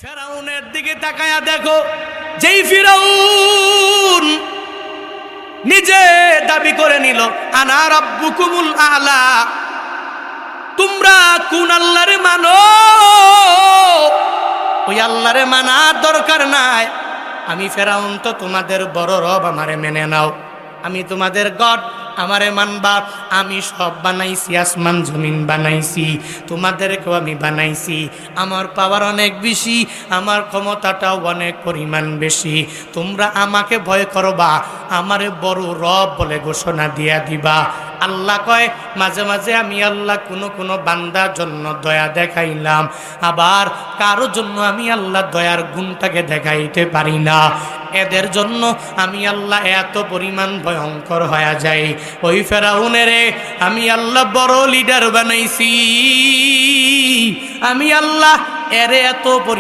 ফেরাউনের দিকে তাকায়া দেখো, যেই ফিরাউন নিজে দাবি করে নিল আনা রাব্বুকুমুল আলা, তোমরা কোন আল্লাহরে মানো? ওই আল্লাহরে মানার দরকার নাই, আমি ফেরাউন তো তোমাদের বড় রব, আমারে মেনে নাও, আমি তোমাদের গড, আমারে মানবা। আমি সব বানাইছি, আসমান জমিন বানাইছি, তোমাদেরকেও আমি বানাইছি। আমার পাওয়ার অনেক বেশি, আমার ক্ষমতাটাও অনেক পরিমাণ বেশি। তোমরা আমাকে ভয় করবা, আমারে বড় রব বলে ঘোষণা দিয়া দিবা। আল্লাহ কয়, মাঝে মাঝে আমি আল্লাহ কোনো বান্দার জন্য দয়া দেখাইলাম, আবার কারো জন্য আমি আল্লাহ দয়ার গুণটাকে দেখাইতে পারি না। এদের জন্য আমি আল্লাহ এত পরিমাণ ভয়ঙ্কর হয়ে যায়। ওই ফেরাউনের আমি আল্লাহ বড় লিডার বানাইছি, আমি আল্লাহ এর এত